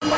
Hello,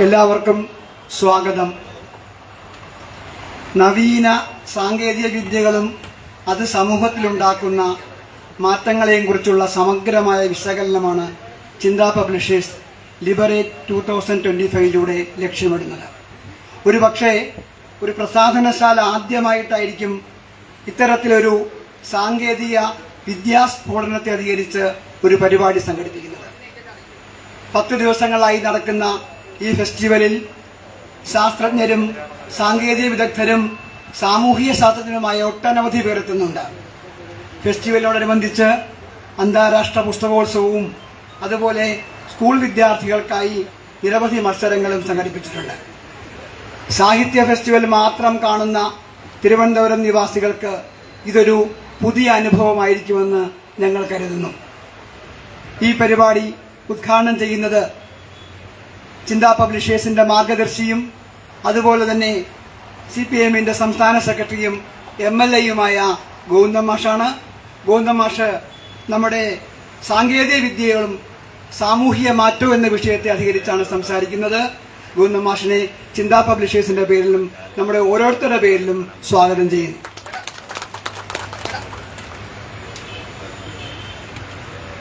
എല്ലാവർക്കും സ്വാഗതം. നവീന സാങ്കേതിക വിദ്യകളും അത് സമൂഹത്തിലുണ്ടാക്കുന്ന മാറ്റങ്ങളെയും കുറിച്ചുള്ള സമഗ്രമായ വിശകലനമാണ് ചിന്താ പബ്ലിഷേഴ്സ് ലിബറേറ്റ് 2025 ലക്ഷ്യമിടുന്നത്. ഒരുപക്ഷെ ഒരു പ്രസാധനശാല ആദ്യമായിട്ടായിരിക്കും ഇത്തരത്തിലൊരു സാങ്കേതിക വിദ്യാസ്ഫോടനത്തെ അധികരിച്ച് ഒരു പരിപാടി സംഘടിപ്പിക്കുന്നത്. 10 ദിവസങ്ങളായി നടക്കുന്ന ഈ ഫെസ്റ്റിവലിൽ ശാസ്ത്രജ്ഞരും സാങ്കേതിക വിദഗ്ധരും സാമൂഹിക ശാസ്ത്രജ്ഞരുമായ ഒട്ടനവധി പേർ എത്തുന്നുണ്ട്. ഫെസ്റ്റിവലിനോടനുബന്ധിച്ച് അന്താരാഷ്ട്ര പുസ്തകോത്സവവും അതുപോലെ സ്കൂൾ വിദ്യാർത്ഥികൾക്കായി നിരവധി മത്സരങ്ങളും സംഘടിപ്പിച്ചിട്ടുണ്ട്. സാഹിത്യ ഫെസ്റ്റിവൽ മാത്രം കാണുന്ന തിരുവനന്തപുരം നിവാസികൾക്ക് ഇതൊരു പുതിയ അനുഭവമായിരിക്കുമെന്ന് ഞങ്ങൾ കരുതുന്നു. ഈ പരിപാടി ഉദ്ഘാടനം ചെയ്യുന്നത് ചിന്താ പബ്ലിഷേഴ്സിന്റെ മാർഗദർശിയും അതുപോലെ തന്നെ CPMന്റെ സംസ്ഥാന സെക്രട്ടറിയും MLAയുമായ ഗോവിന്ദൻ മാഷാണ്. ഗോവിന്ദൻ മാഷ് നമ്മുടെ സാങ്കേതിക വിദ്യകളും സാമൂഹിക മാറ്റവും എന്ന വിഷയത്തെ അധികരിച്ചാണ് സംസാരിക്കുന്നത്. ഗോവിന്ദൻ മാഷിനെ ചിന്താ പബ്ലിഷേഴ്സിന്റെ പേരിലും നമ്മുടെ ഓരോരുത്തരുടെ പേരിലും സ്വാഗതം ചെയ്യുന്നു.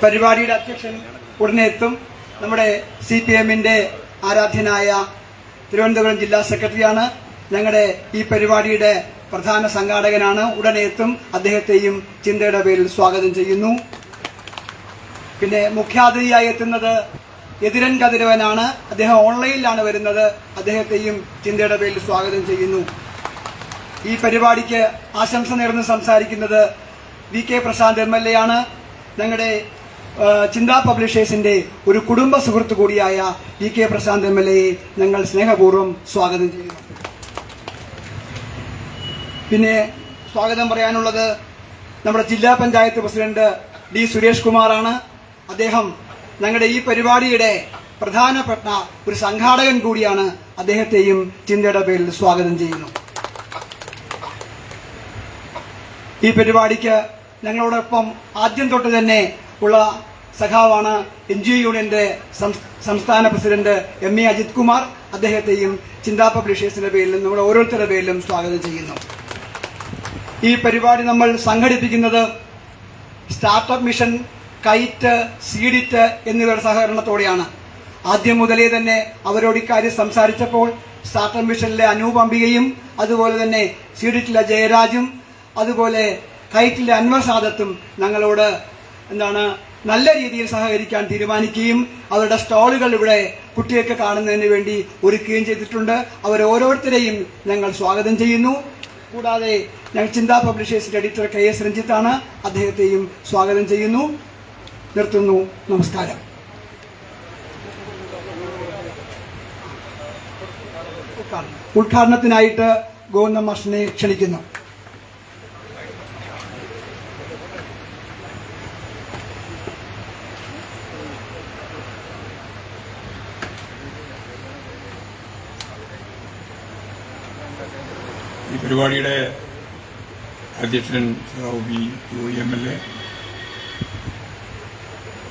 പരിപാടിയുടെ അധ്യക്ഷൻ ഉടനെ എത്തും. നമ്മുടെ CPMന്റെ ആരാധ്യനായ തിരുവനന്തപുരം ജില്ലാ സെക്രട്ടറിയാണ്. ഞങ്ങളുടെ ഈ പരിപാടിയുടെ പ്രധാന സംഘാടകനാണ്. ഉടനെ എത്തും. അദ്ദേഹത്തെയും ചിന്തയുടെ പേരിൽ സ്വാഗതം ചെയ്യുന്നു. പിന്നെ മുഖ്യാതിഥിയായി എത്തുന്നത് എതിരൻ കതിരവനാണ്. അദ്ദേഹം ഓൺലൈനിലാണ് വരുന്നത്. അദ്ദേഹത്തെയും ചിന്തയുടെ പേരിൽ സ്വാഗതം ചെയ്യുന്നു. ഈ പരിപാടിക്ക് ആശംസ നേർന്ന് സംസാരിക്കുന്നത് VK പ്രശാന്ത് MLA ആണ്. ഞങ്ങളുടെ ചിന്താ പബ്ലിഷേഴ്സിന്റെ ഒരു കുടുംബ സുഹൃത്തു കൂടിയായ VK പ്രശാന്ത് MLAയെ ഞങ്ങൾ സ്നേഹപൂർവ്വം സ്വാഗതം ചെയ്യുന്നു. പിന്നെ സ്വാഗതം പറയാനുള്ളത് നമ്മുടെ ജില്ലാ പഞ്ചായത്ത് പ്രസിഡന്റ് D സുരേഷ് കുമാറാണ്. അദ്ദേഹം ഞങ്ങളുടെ ഈ പരിപാടിയുടെ പ്രധാനപ്പെട്ട ഒരു സംഘാടകൻ കൂടിയാണ്. അദ്ദേഹത്തെയും ചിന്തയുടെ പേരിൽ സ്വാഗതം ചെയ്യുന്നു. ഈ പരിപാടിക്ക് ഞങ്ങളോടൊപ്പം ആദ്യം തൊട്ട് തന്നെ ഉള്ള സഖാവാണ് NGO യൂണിയന്റെ സംസ്ഥാന പ്രസിഡന്റ് MA അജിത് കുമാർ. അദ്ദേഹത്തെയും ചിന്താ പബ്ലിഷേഴ്സിന്റെ പേരിലും നമ്മുടെ ഓരോരുത്തരുടെ പേരിലും സ്വാഗതം ചെയ്യുന്നു. ഈ പരിപാടി നമ്മൾ സംഘടിപ്പിക്കുന്നത് സ്റ്റാർട്ടപ്പ് മിഷൻ, കൈറ്റ്, സീഡിറ്റ് എന്നിവരുടെ സഹകരണത്തോടെയാണ്. ആദ്യം മുതലേ തന്നെ അവരോട് ഇക്കാര്യം സംസാരിച്ചപ്പോൾ സ്റ്റാർട്ടപ്പ് മിഷനിലെ അനൂപ് അംബികയും അതുപോലെ തന്നെ സീഡിറ്റിലെ ജയരാജും അതുപോലെ കൈറ്റിലെ അൻവർ സാദത്തും ഞങ്ങളോട് നല്ല രീതിയിൽ സഹകരിക്കാൻ തീരുമാനിക്കുകയും അവരുടെ സ്റ്റാളുകൾ ഇവിടെ കുട്ടികൾക്ക് കാണുന്നതിന് വേണ്ടി ഒരുക്കുകയും ചെയ്തിട്ടുണ്ട്. അവരോരോരുത്തരെയും ഞങ്ങൾ സ്വാഗതം ചെയ്യുന്നു. കൂടാതെ ഞങ്ങൾ ചിന്താ പബ്ലിഷേഴ്സിന്റെ എഡിറ്റർ KS രഞ്ജിത്താണ്. അദ്ദേഹത്തെയും സ്വാഗതം ചെയ്യുന്നു. നിർത്തുന്നു. നമസ്കാരം. ഉദ്ഘാടനത്തിനായിട്ട് ഗോവിന്ദൻ മാഷിനെ ക്ഷണിക്കുന്നു. ഈ പരിപാടിയുടെ അധ്യക്ഷൻ MLA,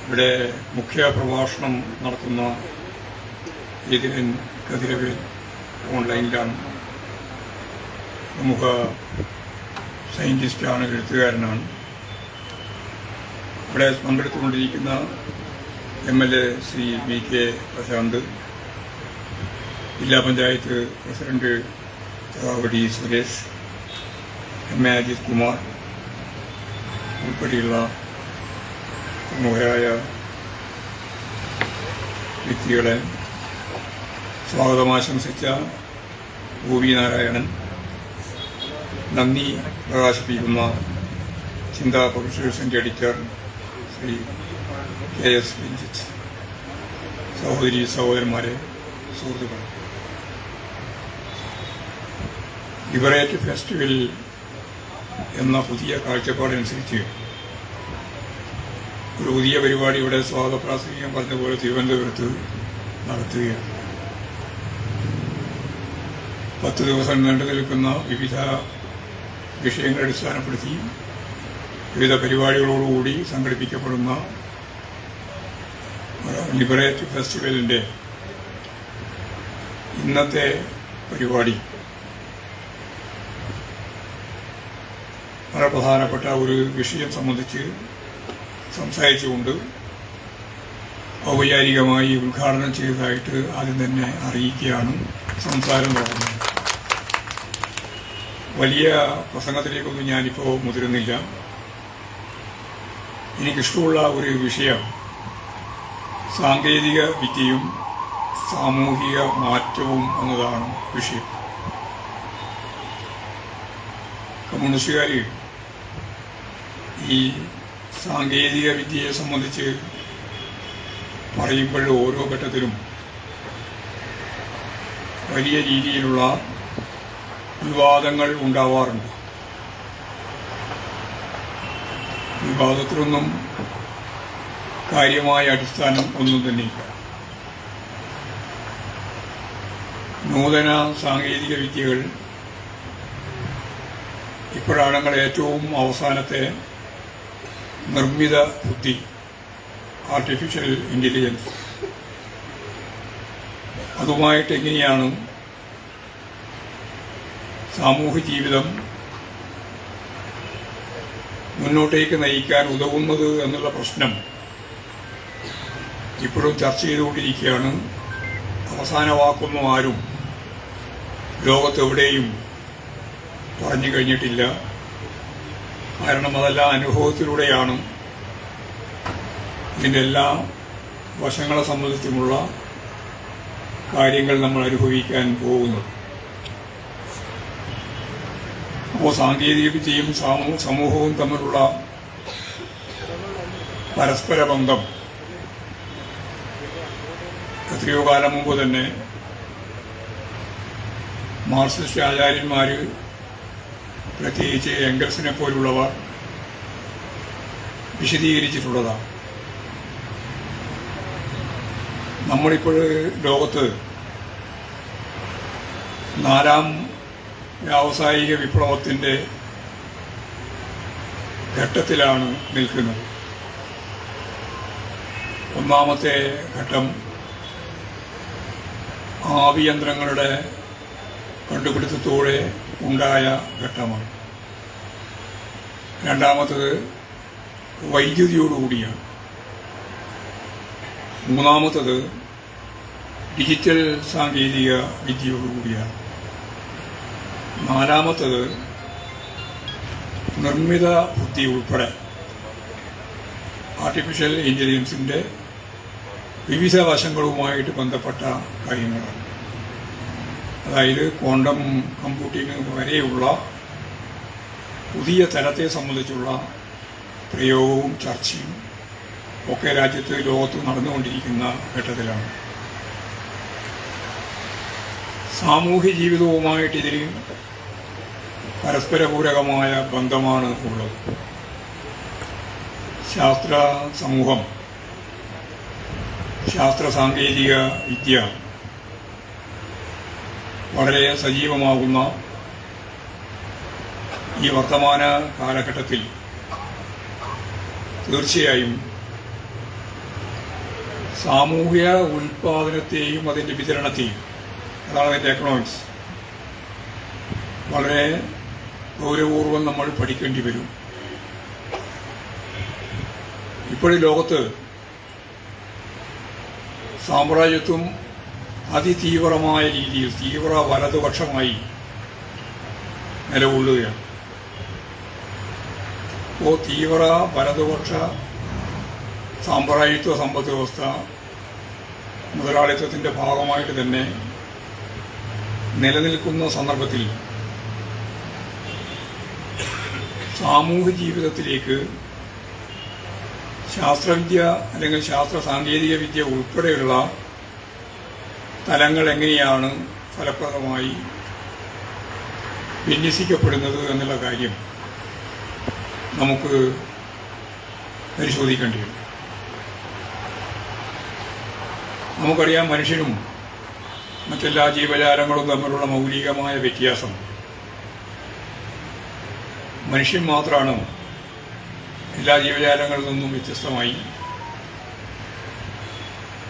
ഇവിടെ മുഖ്യ പ്രഭാഷണം നടത്തുന്ന എതിരൻ കതിരവേൽ ഓൺലൈനിലാണ്. പ്രമുഖ സയൻറ്റിസ്റ്റാണ്, എഴുത്തുകാരനാണ്. ഇവിടെ പങ്കെടുത്തുകൊണ്ടിരിക്കുന്ന MLA ശ്രീ VK പ്രശാന്ത്, ജില്ലാ പഞ്ചായത്ത് പ്രസിഡന്റ് ചകാവടി സുരേഷ്, MA അജിത് കുമാർ ഉൾപ്പെടെയുള്ള പ്രമുഖരായ വ്യക്തികളെ സ്വാഗതം ആശംസിച്ച ഗോപി നാരായണൻ, നന്ദി പ്രകാശിപ്പിക്കുന്ന ചിന്താ പബ്ലിഷേഴ്സിൻ്റെ എഡിറ്റർ ശ്രീ KS രഞ്ജിത്ത്, സഹോദരി സഹോദരന്മാരെ, സുഹൃത്തുക്കളെ, ലിബറേറ്റ് ഫെസ്റ്റിവൽ എന്ന പുതിയ കാഴ്ചപ്പാടനുസരിച്ച് ഒരു പുതിയ പരിപാടി ഇവിടെ സ്വാഗത പ്രാസംഗികം പറഞ്ഞ പോലെ തിരുവനന്തപുരത്ത് നടത്തുകയാണ്. 10 ദിവസം നീണ്ടു നിൽക്കുന്ന വിവിധ വിഷയങ്ങളെ അടിസ്ഥാനപ്പെടുത്തി വിവിധ പരിപാടികളോടുകൂടി സംഘടിപ്പിക്കപ്പെടുന്ന ലിബറേറ്റ് ഫെസ്റ്റിവലിൻ്റെ ഇന്നത്തെ പരിപാടി വളരെ പ്രധാനപ്പെട്ട ഒരു വിഷയം സംബന്ധിച്ച് സംസാരിച്ചുകൊണ്ട് ഔപചാരികമായി ഉദ്ഘാടനം ചെയ്തതായിട്ട് ആദ്യം തന്നെ അറിയിക്കുകയാണ് സംസാരം തുടങ്ങുന്നത്. വലിയ പ്രസംഗത്തിലേക്കൊന്നും ഞാനിപ്പോൾ മുതിരുന്നില്ല. എനിക്കിഷ്ടമുള്ള ഒരു വിഷയം സാങ്കേതിക വിദ്യയും സാമൂഹിക മാറ്റവും എന്നതാണ് വിഷയം. കമ്മ്യൂണിസ്റ്റുകാർ ഈ സാങ്കേതിക വിദ്യയെ സംബന്ധിച്ച് പറയുമ്പോൾ ഓരോ ഘട്ടത്തിലും വലിയ രീതിയിലുള്ള വിവാദങ്ങൾ ഉണ്ടാവാറുണ്ട്. വിവാദത്തിലൊന്നും കാര്യമായ അടിസ്ഥാനം ഒന്നും തന്നെയില്ല. നൂതന സാങ്കേതിക വിദ്യകൾ ഇപ്പോഴാണെങ്കിൽ ഏറ്റവും അവസാനത്തെ നിർമ്മിത ബുദ്ധി, ആർട്ടിഫിഷ്യൽ ഇന്റലിജൻസ്, അതുമായിട്ട് എങ്ങനെയാണ് സാമൂഹ്യ ജീവിതം മുന്നോട്ടേക്ക് നയിക്കാൻ ഉതകുന്നത് എന്നുള്ള പ്രശ്നം ഇപ്പോഴും ചർച്ച ചെയ്തുകൊണ്ടിരിക്കുകയാണ്. അവസാന വാക്കൊന്നും ആരും ലോകത്തെവിടെയും പറഞ്ഞു കഴിഞ്ഞിട്ടില്ല. കാരണം അതെല്ലാം അനുഭവത്തിലൂടെയാണ് ഇതിൻ്റെ എല്ലാ വശങ്ങളെ സംബന്ധിച്ചുമുള്ള കാര്യങ്ങൾ നമ്മൾ അനുഭവിക്കാൻ പോകുന്നത്. അപ്പോൾ സാങ്കേതിക വിദ്യയും സമൂഹവും തമ്മിലുള്ള പരസ്പര ബന്ധം എത്രയോ കാലം മുമ്പ് തന്നെ മാർക്സിസ്റ്റ് ആചാര്യന്മാർ, പ്രത്യേകിച്ച് എംഗൽസിനെ പോലുള്ളവർ വിശദീകരിച്ചിട്ടുള്ളതാണ്. നമ്മളിപ്പോൾ ലോകത്ത് 4ാം വ്യാവസായിക വിപ്ലവത്തിൻ്റെ ഘട്ടത്തിലാണ് നിൽക്കുന്നത്. 1ാമത്തെ ഘട്ടം ആവിയന്ത്രങ്ങളുടെ കണ്ടുപിടുത്തത്തോടെ ഉണ്ടായ ഘട്ടമാണ്. 2ാമത്തത് വൈദ്യുതിയോടുകൂടിയാണ്. 3ാമത്തത് ഡിജിറ്റൽ സാങ്കേതിക വിദ്യയോടുകൂടിയാണ്. 4ാമത്തത് നിർമ്മിത ബുദ്ധി ഉൾപ്പെടെ ആർട്ടിഫിഷ്യൽ ഇന്റലിജൻസിൻ്റെ വിവിധ വശങ്ങളുമായിട്ട് ബന്ധപ്പെട്ട കാര്യങ്ങളാണ്. അതായത് ക്വാണ്ടം കമ്പ്യൂട്ടിംഗ് വരെയുള്ള പുതിയ തലത്തെ സംബന്ധിച്ചുള്ള പ്രയോഗവും ചർച്ചയും ഒക്കെ രാജ്യത്ത് ലോകത്ത് നടന്നുകൊണ്ടിരിക്കുന്ന ഘട്ടത്തിലാണ്. സാമൂഹ്യ ജീവിതവുമായിട്ട് ഇതിന് പരസ്പരപൂരകമായ ബന്ധമാണ് ഉള്ളത്. ശാസ്ത്ര സമൂഹം, ശാസ്ത്ര സാങ്കേതിക വിദ്യ വളരെ സജീവമാകുന്ന ഈ വർത്തമാന കാലഘട്ടത്തിൽ തീർച്ചയായും സാമൂഹ്യ ഉൽപാദനത്തെയും അതിൻ്റെ വിതരണത്തെയും അതാണ് അതിൻ്റെ എക്കണോമിക്സ്. വളരെ ഗൗരവപൂർവ്വം നമ്മൾ പഠിക്കേണ്ടി വരും. ഇപ്പോഴും ലോകത്ത് സാമ്രാജ്യത്വം അതിതീവ്രമായ രീതിയിൽ തീവ്ര വലതുപക്ഷമായി നിലകൊള്ളുകയാണ്. അപ്പോൾ തീവ്ര വലതുപക്ഷ സാമ്രാജ്യത്വ സമ്പദ് വ്യവസ്ഥ മുതലാളിത്തത്തിൻ്റെ ഭാഗമായിട്ട് തന്നെ നിലനിൽക്കുന്ന സന്ദർഭത്തിൽ സാമൂഹ്യ ജീവിതത്തിലേക്ക് ശാസ്ത്രവിദ്യ അല്ലെങ്കിൽ ശാസ്ത്ര സാങ്കേതിക വിദ്യ ഉൾപ്പെടെയുള്ള തലങ്ങൾ എങ്ങനെയാണ് ഫലപ്രദമായി വിന്യസിക്കപ്പെടുന്നത് എന്നുള്ള കാര്യം നമുക്ക് പരിശോധിക്കേണ്ടിയുണ്ട്. നമുക്കറിയാം, മനുഷ്യനും മറ്റെല്ലാ ജീവജാലങ്ങളും തമ്മിലുള്ള മൗലികമായ വ്യത്യാസം. മനുഷ്യൻ മാത്രമാണ് എല്ലാ ജീവജാലങ്ങളിൽ നിന്നും വ്യത്യസ്തമായി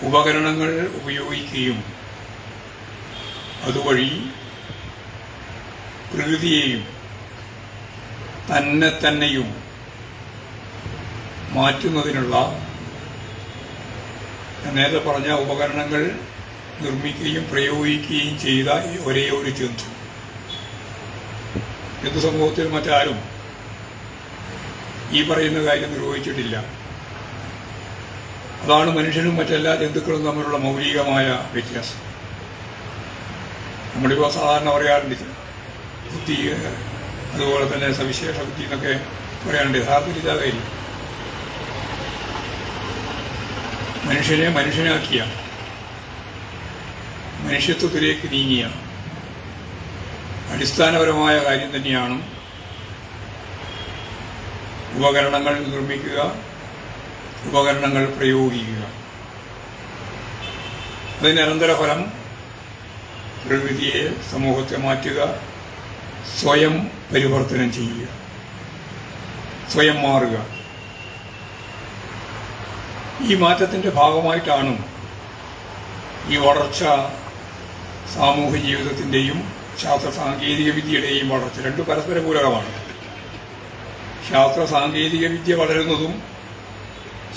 ഉപകരണങ്ങൾ ഉപയോഗിക്കുകയും അതുവഴി പ്രകൃതിയെയും തന്നെയും മാറ്റുന്നതിനുള്ള, നേരത്തെ പറഞ്ഞ ഉപകരണങ്ങൾ നിർമ്മിക്കുകയും പ്രയോഗിക്കുകയും ചെയ്ത ഒരേ ഒരു ജന്തു. ജന്തു സമൂഹത്തിൽ മറ്റാരും ഈ പറയുന്ന കാര്യം നിർവഹിച്ചിട്ടില്ല. അതാണ് മനുഷ്യനും മറ്റെല്ലാ ജന്തുക്കളും തമ്മിലുള്ള മൗലികമായ വ്യത്യാസം. നമ്മളിപ്പോൾ സാധാരണ പറയാറുണ്ട് ബുദ്ധി, അതുപോലെ തന്നെ സവിശേഷ ബുദ്ധി എന്നൊക്കെ പറയാറുണ്ട്. യഥാർത്ഥത്തിൽ ഇതാ കാര്യം. മനുഷ്യനെ മനുഷ്യനാക്കിയ, മനുഷ്യത്വത്തിലേക്ക് നീങ്ങിയ അടിസ്ഥാനപരമായ കാര്യം തന്നെയാണ് ഉപകരണങ്ങൾ നിർമ്മിക്കുക, ഉപകരണങ്ങൾ പ്രയോഗിക്കുക. അതിന് അനന്തരഫലം പ്രകൃതിയെ, സമൂഹത്തെ മാറ്റുക, സ്വയം പരിവർത്തനം ചെയ്യുക, സ്വയം മാറുക. ഈ മാറ്റത്തിൻ്റെ ഭാഗമായിട്ടാണ് ഈ വളർച്ച സാമൂഹ്യ ജീവിതത്തിൻ്റെയും ശാസ്ത്ര സാങ്കേതിക വിദ്യയുടെയും വളർച്ച. രണ്ടും പരസ്പര പൂരകമാണ്. ശാസ്ത്ര സാങ്കേതിക വിദ്യ വളരുന്നതും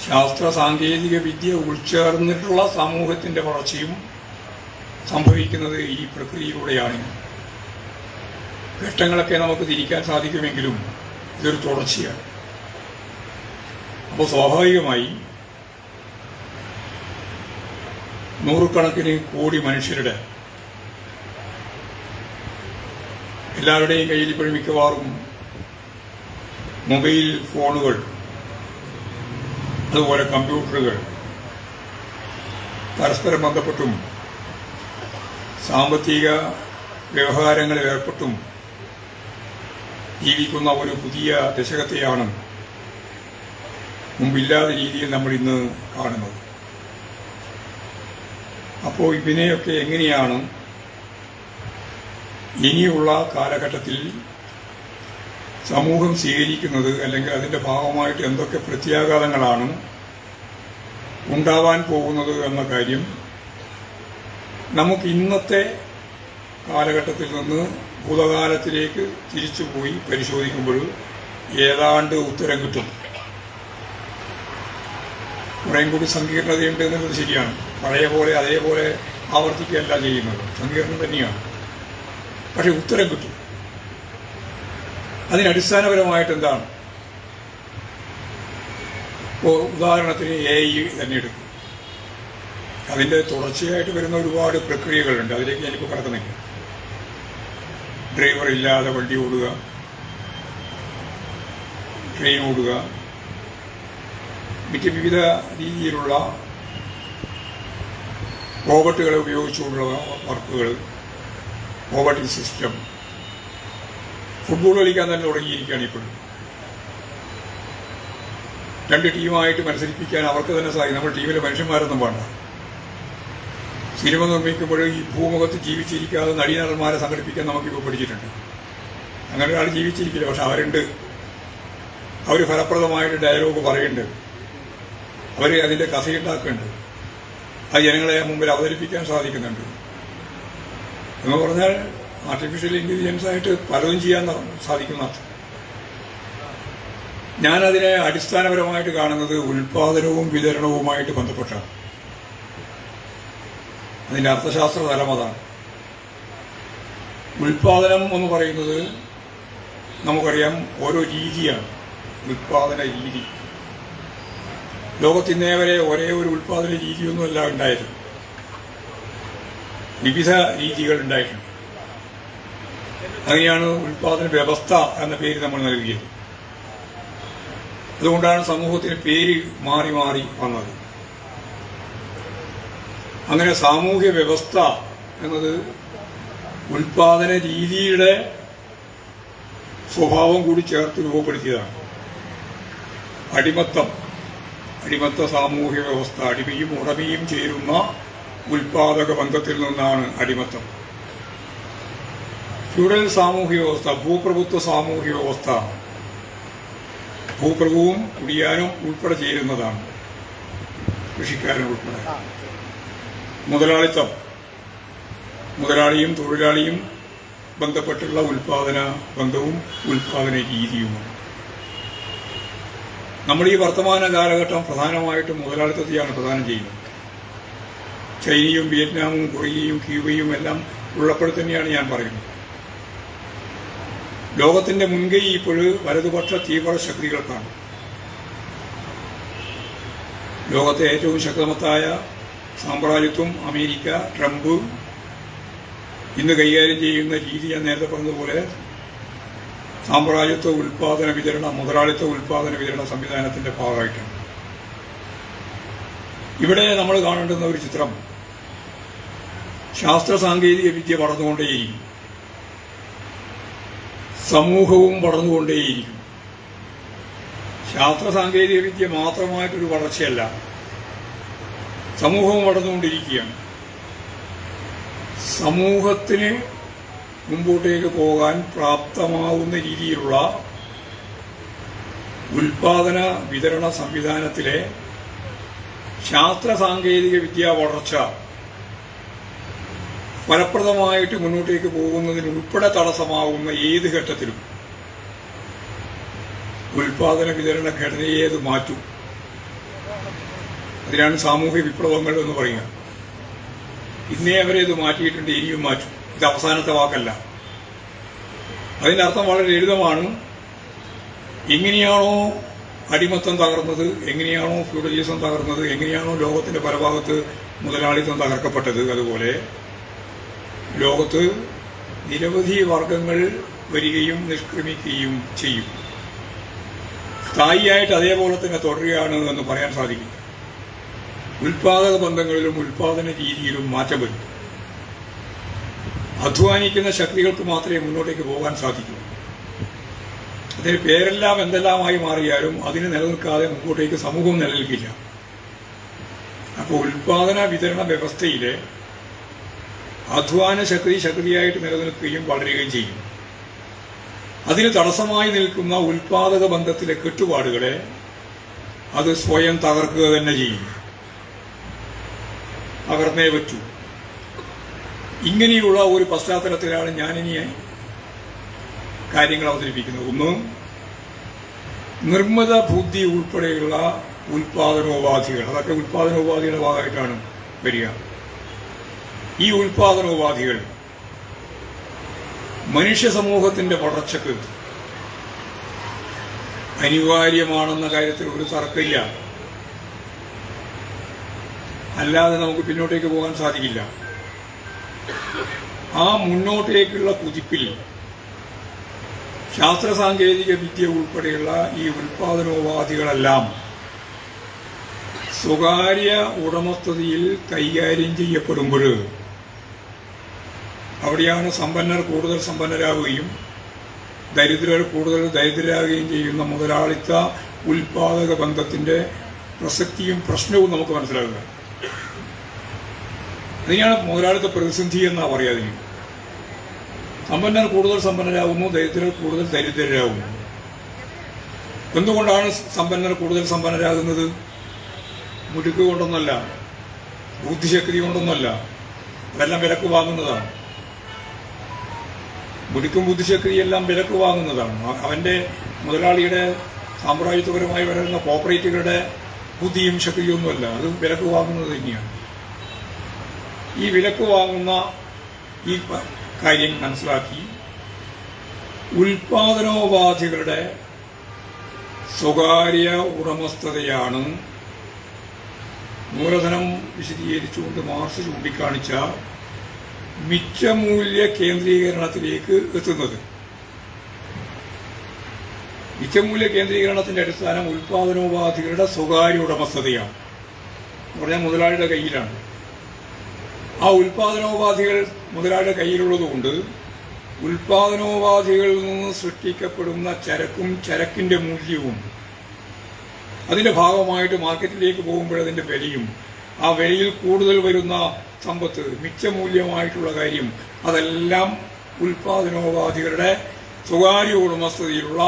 ശാസ്ത്ര സാങ്കേതിക വിദ്യ ഉൾച്ചേർന്നിട്ടുള്ള സമൂഹത്തിൻ്റെ വളർച്ചയും സംഭവിക്കുന്നത് ഈ പ്രക്രിയയിലൂടെയാണ്. ഘട്ടങ്ങളൊക്കെ നമുക്ക് തിരിക്കാൻ സാധിക്കുമെങ്കിലും ഇതൊരു തുടർച്ചയാണ്. അപ്പോൾ സ്വാഭാവികമായി നൂറുകണക്കിന് കോടി മനുഷ്യരുടെ എല്ലാവരുടെയും കയ്യിൽ ഇപ്പോഴും മിക്കവാറും മൊബൈൽ ഫോണുകൾ, അതുപോലെ കമ്പ്യൂട്ടറുകൾ, പരസ്പരം ബന്ധപ്പെട്ടും സാമ്പത്തിക വ്യവഹാരങ്ങളിൽ ഏർപ്പെട്ടും ജീവിക്കുന്ന ഒരു പുതിയ ദശകത്തെയാണ് മുമ്പില്ലാത്ത രീതിയിൽ നമ്മൾ ഇന്ന് കാണുന്നത്. അപ്പോൾ ഇതിനെയൊക്കെ എങ്ങനെയാണ് ഇനിയുള്ള കാലഘട്ടത്തിൽ സമൂഹം സ്വീകരിക്കുന്നത്, അല്ലെങ്കിൽ അതിൻ്റെ ഭാഗമായിട്ട് എന്തൊക്കെ പ്രത്യാഘാതങ്ങളാണ് ഉണ്ടാവാൻ പോകുന്നത് എന്ന കാര്യം നമുക്ക് ഇന്നത്തെ കാലഘട്ടത്തിൽ നിന്ന് ഭൂതകാലത്തിലേക്ക് തിരിച്ചുപോയി പരിശോധിക്കുമ്പോൾ ഏതാണ്ട് ഉത്തരം കിട്ടും. കുറേയും കൂടി സങ്കീർണതയുണ്ട് എന്നുള്ളത് ശരിയാണ്. പഴയ പോലെ അതേപോലെ ആവർത്തിക്കുകയല്ല ചെയ്യുന്നത്, സങ്കീർണം തന്നെയാണ്. പക്ഷെ ഉത്തരം കിട്ടും. അതിനടിസ്ഥാനപരമായിട്ട് എന്താണ്? ഇപ്പോൾ ഉദാഹരണത്തിന് AI തന്നെ എടുക്കും. അതിൻ്റെ തുടർച്ചയായിട്ട് വരുന്ന ഒരുപാട് പ്രക്രിയകളുണ്ട്. അതിലേക്ക് ഞാനിപ്പോൾ കടക്കുന്നില്ല. ഡ്രൈവർ ഇല്ലാതെ വണ്ടി ഓടുക, ട്രെയിൻ ഓടുക, മറ്റ് വിവിധ രീതിയിലുള്ള റോബോട്ടുകളെ ഉപയോഗിച്ചുകൊണ്ടുള്ള വർക്കുകൾ, റോബോട്ടിക് സിസ്റ്റം. ഫുട്ബോൾ കളിക്കാൻ തന്നെ തുടങ്ങിയിരിക്കുകയാണ് ഇപ്പോഴും. 2 ടീമായിട്ട് മത്സരിപ്പിക്കാൻ അവർക്ക് തന്നെ സാധിക്കും. നമ്മൾ ടീമിലെ മനുഷ്യന്മാരൊന്നും വേണ്ട. സിനിമ നിർമ്മിക്കുമ്പോൾ ഈ ഭൂമുഖത്ത് ജീവിച്ചിരിക്കാതെ നടീനടന്മാരെ സംഘടിപ്പിക്കാൻ നമുക്കിപ്പോൾ പഠിച്ചിട്ടുണ്ട്. അങ്ങനെ ഒരാൾ ജീവിച്ചിരിക്കില്ല, പക്ഷെ അവരുണ്ട്. അവർ ഫലപ്രദമായിട്ട് ഡയലോഗ് പറയുന്നുണ്ട്, അവർ അതിൻ്റെ കഥയുണ്ടാക്കുന്നുണ്ട്, അത് ജനങ്ങളെ മുമ്പിൽ അവതരിപ്പിക്കാൻ സാധിക്കുന്നുണ്ട്. എന്ന് പറഞ്ഞാൽ ആർട്ടിഫിഷ്യൽ ഇന്റലിജൻസ് ആയിട്ട് പലതും ചെയ്യാൻ സാധിക്കുന്ന ഞാനതിനെ അടിസ്ഥാനപരമായിട്ട് കാണുന്നത് ഉൽപാദനവും വിതരണവുമായിട്ട് ബന്ധപ്പെട്ടാണ്. അതിൻ്റെ അർത്ഥശാസ്ത്ര തലം അതാണ്. ഉൽപാദനം എന്ന് പറയുന്നത് നമുക്കറിയാം ഓരോ രീതിയാണ്. ഉൽപാദന രീതി ലോകത്തിന്നേ വരെ ഒരേ ഒരു ഉൽപാദന രീതിയൊന്നുമല്ല ഉണ്ടായത്. വിവിധ രീതികൾ ഉണ്ടായിട്ടുണ്ട്. അങ്ങനെയാണ് ഉൽപാദന വ്യവസ്ഥ എന്ന പേര് നമ്മൾ നൽകിയത്. അതുകൊണ്ടാണ് സമൂഹത്തിന് പേര് മാറി മാറി വന്നത്. അങ്ങനെ സാമൂഹ്യ വ്യവസ്ഥ എന്നത് ഉൽപാദന രീതിയുടെ സ്വഭാവം കൂടി ചേർത്ത് രൂപപ്പെടുത്തിയതാണ്. അടിമത്ത സാമൂഹ്യ വ്യവസ്ഥ, അടിമയും ഉടമയും ചേരുന്ന ഉൽപാദക ബന്ധത്തിൽ നിന്നാണ് അടിമത്തം. ഫ്യൂഡൽ സാമൂഹ്യ വ്യവസ്ഥ, ഭൂപ്രഭുത്വ സാമൂഹ്യ വ്യവസ്ഥ, ഭൂപ്രഭുവും കുടിയാനും ഉൾപ്പെടെ ചേരുന്നതാണ്, കൃഷിക്കാരൻ ഉൾപ്പെടെ. മുതലാളിയും തൊഴിലാളിയും ബന്ധപ്പെട്ടുള്ള ഉൽപാദന ബന്ധവും ഉൽപാദന രീതിയുമാണ്. നമ്മൾ ഈ വർത്തമാന കാലഘട്ടം പ്രധാനമായിട്ടും മുതലാളിത്തത്തെയാണ് പ്രദാനം ചെയ്യുന്നത്. ചൈനയും വിയറ്റ്നാമും കൊറിയയും ക്യൂബയും എല്ലാം ഉള്ളപ്പോൾ തന്നെയാണ് ഞാൻ പറയുന്നത്. ലോകത്തിന്റെ മുൻകൈ ഇപ്പോൾ വലതുപക്ഷ തീവ്ര ശക്തികൾക്കാണ്. ലോകത്തെ ഏറ്റവും ശക്തമത്തായ സാമ്രാജ്യത്വം അമേരിക്ക, ട്രംപ് ഇന്ന് കൈകാര്യം ചെയ്യുന്ന രീതി ഞാൻ നേരത്തെ പറഞ്ഞതുപോലെ സാമ്രാജ്യത്വ ഉൽപാദന വിതരണ, മുതലാളിത്ത ഉൽപാദന വിതരണ സംവിധാനത്തിന്റെ ഭാഗമായിട്ടാണ്. ഇവിടെ നമ്മൾ കാണേണ്ടുന്ന ഒരു ചിത്രം, ശാസ്ത്ര സാങ്കേതിക വിദ്യ വളർന്നുകൊണ്ടേയിരിക്കും, സമൂഹവും വളർന്നുകൊണ്ടേയിരിക്കും. ശാസ്ത്ര സാങ്കേതിക വിദ്യ മാത്രമായിട്ടൊരു വളർച്ചയല്ല, സമൂഹവും വളർന്നുകൊണ്ടിരിക്കുകയാണ്. സമൂഹത്തിന് മുമ്പോട്ടേക്ക് പോകാൻ പ്രാപ്തമാവുന്ന രീതിയിലുള്ള ഉൽപാദന വിതരണ സംവിധാനത്തിലെ ശാസ്ത്ര സാങ്കേതിക വിദ്യാ വളർച്ച ഫലപ്രദമായിട്ട് മുന്നോട്ടേക്ക് പോകുന്നതിനുൾപ്പെടെ തടസ്സമാവുന്ന ഏത് ഘട്ടത്തിലും ഉൽപാദന വിതരണ ഘടനയെ അത് മാറ്റും. അതിനാണ് സാമൂഹ്യ വിപ്ലവങ്ങൾ എന്ന് പറയുക. ഇന്നേ അവരെ ഇത് മാറ്റിയിട്ടുണ്ട്, ഇനിയും മാറ്റും. ഇത് അവസാനത്തെ വാക്കല്ല. അതിന്റെ അർത്ഥം വളരെ ലളിതമാണ്. എങ്ങനെയാണോ അടിമത്തം തകർന്നത്, എങ്ങനെയാണോ ഫ്യൂഡലിസം തകർന്നത്, എങ്ങനെയാണോ ലോകത്തിന്റെ പരഭാഗത്ത് മുതലാളിത്തം തകർക്കപ്പെട്ടത്, അതുപോലെ ലോകത്ത് നിരവധി വർഗങ്ങൾ വരികയും നിഷ്ക്രമിക്കുകയും ചെയ്യും. സ്ഥായിയായിട്ട് അതേപോലെ തന്നെ തുടരുകയാണ് എന്ന് പറയാൻ സാധിക്കില്ല. ഉൽപാദക ബന്ധങ്ങളിലും ഉൽപാദന രീതിയിലും മാറ്റം വരും. അധ്വാനിക്കുന്ന ശക്തികൾക്ക് മാത്രമേ മുന്നോട്ടേക്ക് പോകാൻ സാധിക്കൂ. അതിന് പേരെല്ലാം എന്തെല്ലാമായി മാറിയാലും അതിന് നിലനിൽക്കാതെ മുമ്പോട്ടേക്ക് സമൂഹം നിലനിൽക്കില്ല. അപ്പോൾ ഉൽപാദന വിതരണ വ്യവസ്ഥയിലെ അധ്വാന ശക്തിയായിട്ട് നിലനിൽക്കുകയും വളരുകയും ചെയ്യും. അതിന് തടസ്സമായി നിൽക്കുന്ന ഉൽപാദക ബന്ധത്തിലെ കെട്ടുപാടുകളെ അത് സ്വയം തകർക്കുക തന്നെ ചെയ്യും. തകർന്നേ പറ്റൂ. ഇങ്ങനെയുള്ള ഒരു പശ്ചാത്തലത്തിലാണ് ഞാനിനി കാര്യങ്ങൾ അവതരിപ്പിക്കുന്നത്. ഒന്ന്, നിർമ്മിത ബുദ്ധി ഉൾപ്പെടെയുള്ള ഉൽപാദനോപാധികൾ, അതൊക്കെ ഉൽപാദനോപാധികളുടെ ഭാഗമായിട്ടാണ് വരിക. ഈ ഉൽപാദനോപാധികൾ മനുഷ്യ സമൂഹത്തിന്റെ വളർച്ചയ്ക്ക് അനിവാര്യമാണെന്ന കാര്യത്തിൽ ഒരു തർക്കമില്ല. അല്ലാതെ നമുക്ക് പിന്നോട്ടേക്ക് പോകാൻ സാധിക്കില്ല. ആ മുന്നോട്ടേക്കുള്ള കുതിപ്പിൽ ശാസ്ത്ര സാങ്കേതിക വിദ്യ ഉൾപ്പെടെയുള്ള ഈ ഉൽപാദനോപാധികളെല്ലാം സ്വകാര്യ ഉടമസ്ഥതയിൽ കൈകാര്യം ചെയ്യപ്പെടുമ്പോൾ അവിടെയാണ് സമ്പന്നർ കൂടുതൽ സമ്പന്നരാകുകയും ദരിദ്രർ കൂടുതൽ ദരിദ്രരാകുകയും ചെയ്യുന്ന മുതലാളിത്ത ഉൽപാദക ബന്ധത്തിന്റെ പ്രസക്തിയും പ്രശ്നവും നമുക്ക് മനസ്സിലാകുക. അതിനാണ് മുതലാളിത്ത പ്രതിസന്ധി എന്നാ പറയാതെ. സമ്പന്നർ കൂടുതൽ സമ്പന്നരാകുന്നു, ദരിദ്രർ കൂടുതൽ ദരിദ്രരാകുന്നു. എന്തുകൊണ്ടാണ് സമ്പന്നർ കൂടുതൽ സമ്പന്നരാകുന്നത്? മുടുക്ക് കൊണ്ടൊന്നല്ല, ബുദ്ധിശക്തി കൊണ്ടൊന്നല്ല, അതെല്ലാം വിലക്ക് വാങ്ങുന്നതാണ്. മുടുക്കും ബുദ്ധിശക്തിയെല്ലാം വിലക്ക് വാങ്ങുന്നതാണ്. അവന്റെ മുതലാളിയുടെ സാമ്രാജ്യത്വപരമായി വരുന്ന കോപ്പറേറ്റുകളുടെ ബുദ്ധിയും ശക്തിയൊന്നുമല്ല, അത് വിലക്ക് വാങ്ങുന്നത് തന്നെയാണ്. ഈ വിലക്ക് വാങ്ങുന്ന ഈ കാര്യം മനസ്സിലാക്കി ഉൽപാദനോപാധികളുടെ സ്വകാര്യ ഉടമസ്ഥതയാണ് മൂലധനം വിശദീകരിച്ചുകൊണ്ട് മാർക്സ് ചൂണ്ടിക്കാണിച്ച മിച്ചമൂല്യ കേന്ദ്രീകരണത്തിലേക്ക് എത്തുന്നത്. മിച്ചമൂല്യ കേന്ദ്രീകരണത്തിന്റെ അടിസ്ഥാനം ഉൽപാദനോപാധികളുടെ സ്വകാര്യ ഉടമസ്ഥതയാണ്. പറഞ്ഞാൽ മുതലാളിയുടെ കയ്യിലാണ്. ആ ഉൽപാദനോപാധികൾ മുതലാളിയുടെ കയ്യിലുള്ളതുകൊണ്ട് ഉൽപാദനോപാധികളിൽ നിന്ന് സൃഷ്ടിക്കപ്പെടുന്ന ചരക്കും ചരക്കിന്റെ മൂല്യവും അതിന്റെ ഭാഗമായിട്ട് മാർക്കറ്റിലേക്ക് പോകുമ്പോഴതിന്റെ വിലയും ആ വിലയിൽ കൂടുതൽ വരുന്ന സമ്പത്ത് മിച്ചമൂല്യമായിട്ടുള്ള കാര്യം അതെല്ലാം ഉൽപാദനോപാധികളുടെ സ്വകാര്യ ഉടമസ്ഥതയിലുള്ള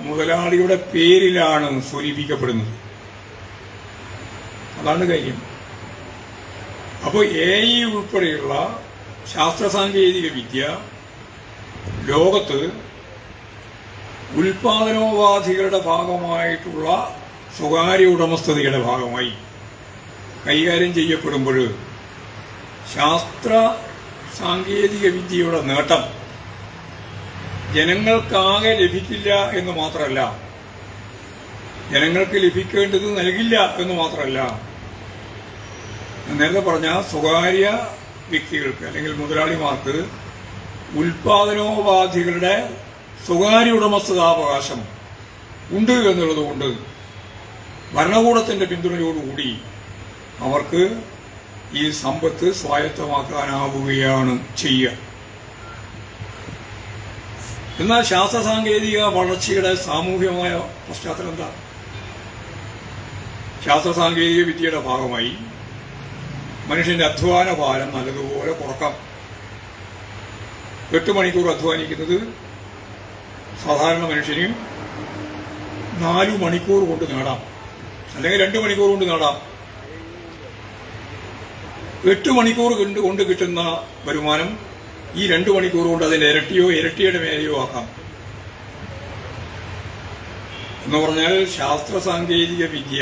മുതലാളിയുടെ പേരിലാണ് സ്വരൂപിക്കപ്പെടുന്നത്. അതാണ് കാര്യം. അപ്പോൾ AI ഉൾപ്പെടെയുള്ള ശാസ്ത്ര സാങ്കേതിക വിദ്യ ലോകത്ത് ഉൽപാദനോപാധികളുടെ ഭാഗമായിട്ടുള്ള സ്വകാര്യ ഉടമസ്ഥതയുടെ ഭാഗമായി കൈകാര്യം ചെയ്യപ്പെടുമ്പോൾ ശാസ്ത്ര സാങ്കേതിക വിദ്യയുടെ നേട്ടം ജനങ്ങൾക്കാകെ ലഭിക്കില്ല എന്ന് മാത്രമല്ല, ജനങ്ങൾക്ക് ലഭിക്കേണ്ടത് നൽകില്ല എന്ന് മാത്രമല്ല, നേരത്തെ പറഞ്ഞ സ്വകാര്യ വ്യക്തികൾക്ക് അല്ലെങ്കിൽ മുതലാളിമാർക്ക് ഉൽപാദനോപാധികളുടെ സ്വകാര്യ ഉടമസ്ഥതാവകാശം ഉണ്ട് എന്നുള്ളതുകൊണ്ട് ഭരണകൂടത്തിന്റെ പിന്തുണയോടുകൂടി അവർക്ക് ഈ സമ്പത്ത് സ്വായത്തമാക്കാനാവുകയാണ് ചെയ്യുക. എന്നാൽ ശാസ്ത്ര സാങ്കേതിക വളർച്ചയുടെ സാമൂഹ്യമായ പശ്ചാത്തലം എന്താ? ശാസ്ത്ര സാങ്കേതിക വിദ്യയുടെ ഭാഗമായി മനുഷ്യന്റെ അധ്വാന ഭാരം നല്ലതുപോലെ കുറക്കാം. 8 മണിക്കൂർ അധ്വാനിക്കുന്നത് സാധാരണ മനുഷ്യന് 4 മണിക്കൂർ കൊണ്ട് നേടാം, അല്ലെങ്കിൽ 2 മണിക്കൂർ കൊണ്ട് നേടാം. 8 മണിക്കൂർ കൊണ്ട് കിട്ടുന്ന വരുമാനം ഈ 2 മണിക്കൂർ കൊണ്ട് അതിന്റെ ഇരട്ടിയോ ഇരട്ടിയുടെ മേലെയോ ആക്കാം. എന്ന് പറഞ്ഞാൽ ശാസ്ത്ര സാങ്കേതിക വിദ്യ